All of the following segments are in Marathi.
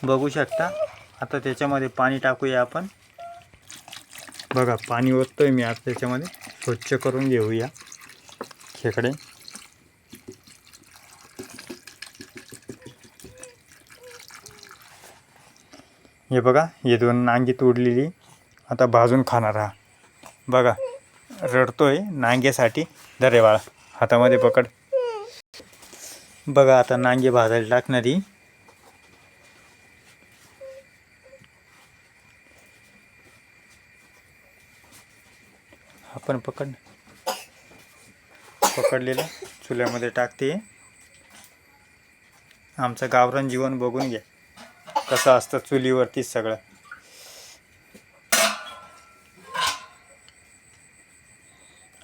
बघू शकता। आता त्याच्यामध्ये पाणी टाकूया आपण। बघा पाणी ओततोय मी आता त्याच्यामध्ये। स्वच्छ करून घेऊया खेकडे। हे बघा, हे दोन नांगी तोडलेली आता भाजून खाणार हा। बघा रडतोय नांग्यासाठी। धर रे बाळा, हातामध्ये पकड। बघा आता नांगे भाजायला टाकणारी। आपण पकडलेलं चुल्यामध्ये टाकते। आमचं गावरान जीवन बघून घ्या कसं असतं चुलीवरतीच सगळं।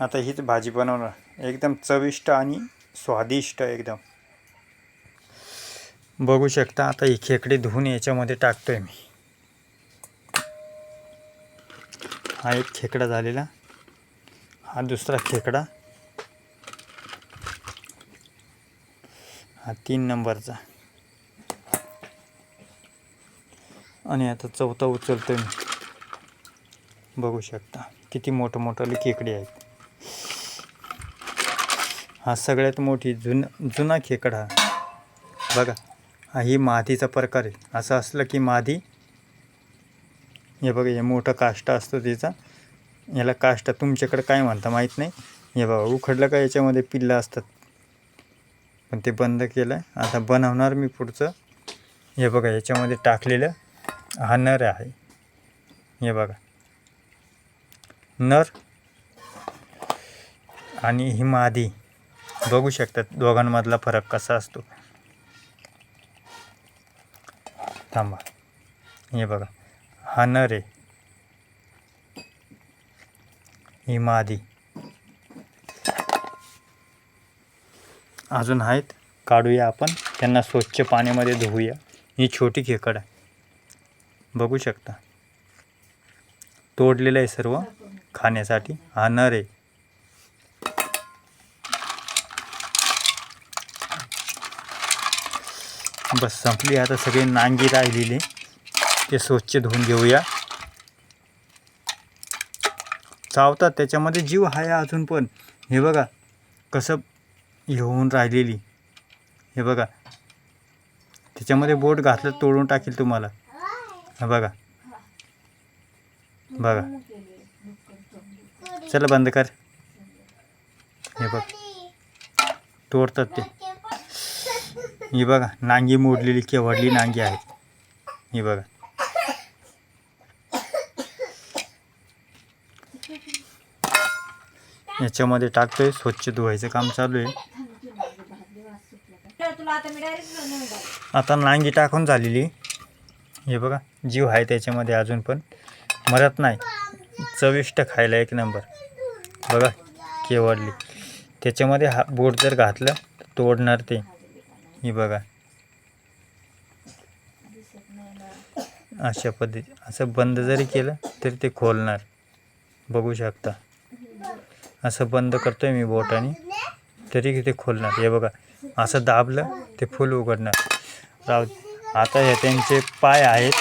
आता हीच भाजी बनवणार, एकदम चविष्ट आणि स्वादिष्ट एकदम। बघू शकता आता ही खेकडे धुवून याच्यामध्ये टाकतोय मी। हा एक खेकडा झालेला, हा दुसरा खेकडा, हा 3 नंबरचा, आणि आता चौथा उचलतोय मी। बघू शकता किती मोठे खेकडे आहेत। हा सगळ्यात मोठी जुना खेकडा बघा। हा ही मादीचा प्रकार आहे। असं असलं की मादी, हे बघा हे मोठं काष्ट असतं तिचा, याला काष्ट तुमच्याकडे काय म्हणता माहीत नाही। हे बघा उखडलं का याच्यामध्ये पिल्लं असतात, पण ते बंद केलं। आता बनवणार मी पुढचं। हे बघा याच्यामध्ये टाकलेलं हा नर आहे। हे बघा नर आणि ही मादी। बघू शकतात दोघांमधला फरक कसा असतो। थांबा, हे बघा हा नर आहे, ही मादी। अजून आहेत, काढूया आपण त्यांना स्वच्छ पाण्यामध्ये धुवूया। ही छोटी खेकड आहे, बघू शकता तोडलेलं आहे सर्व खाण्यासाठी। हा नर आहे। बस संपली आता सगळे नांगी राहिलेले, ते स्वच्छ धुवून घेऊया। चावतात त्याच्यामध्ये जीव आहे अजून पण। हे बघा कसं येऊन राहिलेली, हे बघा त्याच्यामध्ये बोट घातलं तोडून टाकील तुम्हाला। हे बघा बघा, चला बंद कर। हे बघ तोडतात ते। ही बघा नांगी मोडलेली केवढली नांगी आहेत। ही बघा याच्यामध्ये टाकतोय, स्वच्छ धुवायचं काम चालू आहे। आता नांगी टाकून झालेली, हे बघा जीव आहे त्याच्यामध्ये अजून पण, मरत नाही। चविष्ट खायला एक नंबर। बघा केवढली, त्याच्यामध्ये हा बोट जर घातलं तर तोडणार ते। ही बघा अशा पद्धती, असं बंद जरी केलं तरी ते खोलणार। बघू शकता असं बंद करतोय मी बोटाने तरी ते खोलणार। हे बघा असं दाबलं ते फुल उघडणार। आता हे त्यांचे पाय आहेत,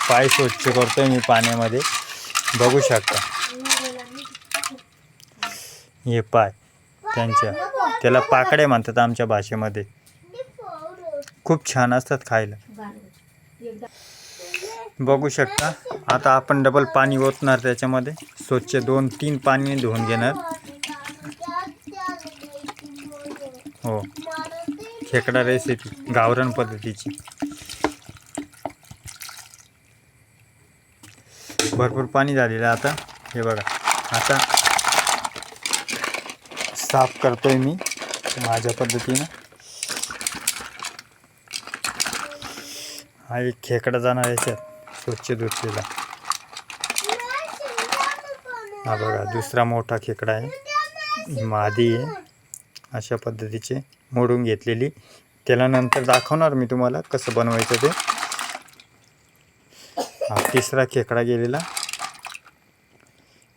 पाय स्वच्छ करतोय मी पाण्यामध्ये। बघू शकता हे पाय त्यांच्या, त्याला पाकडे म्हणतात आमच्या भाषेमध्ये। खूप छान असतात खायला, बघू शकता। आता आपण डबल पाणी ओतणार त्याच्यामध्ये, स्वच्छ 2-3 पाणी धुवून घेणार। हो, खेकडा रेसिपी गावरान पद्धतीची। भरपूर पाणी झालेलं आता। हे बघा आता साफ करतोय मी माझ्या पद्धतीनं। हा एक खेकडा जाणार याच्यात स्वच्छ धुतलेला। हा बघा दुसरा मोठा खेकडा आहे, मादी आहे। अशा पद्धतीचे मोडून घेतलेली, त्याला नंतर दाखवणार मी तुम्हाला कसं बनवायचं ते। हा तिसरा खेकडा गेलेला,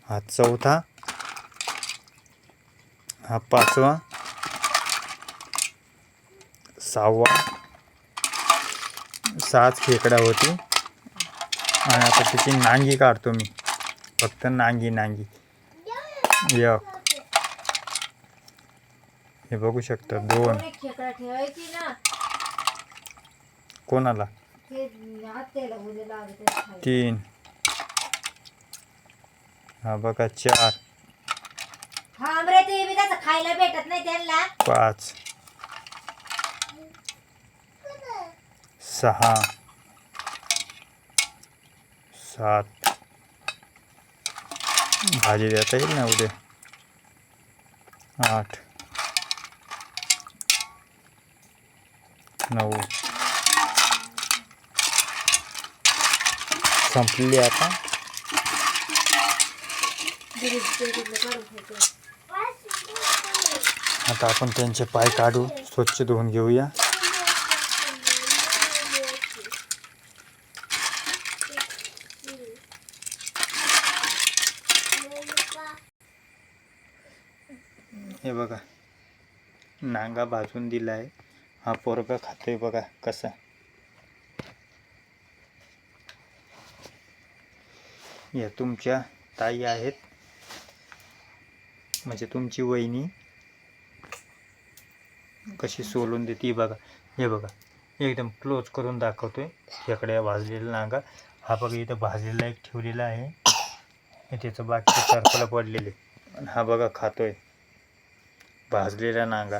हा चौथा, हा 5वा, 6वा, 6 खेकडा होती आणि आता त्याची नांगी काढतो मी. फक्त नांगी एक. हे बघू शकता 2. खेकडा ठेवायची ना कोणाला? ते आत्याला उद्या लागत आहे. 3. हा बघा 4. थांब रे, ते बी त्याचं खायला भेटत नाही त्यांना. 5. 6. 7. भाजी देता येईल ना उद्या. 8. 9. संपली आता. आता आपण त्यांचे पाय काढू, स्वच्छ धुवून घेऊया. हे बघा नांगा भाजून दिला आहे. हा पोरगा खातोय बघा कसा. या तुमच्या ताई आहेत, म्हणजे तुमची वहिनी कशी सोलून देते बघा. हे बघा एकदम क्लोज करून दाखवतोय. खेकड्या भाजलेला नांगा हा बघा इथं भाजलेला एक ठेवलेला आहे. त्याचं बाकी टरफलं पडलेले. हा बघा खातोय भाजलेला नांगा.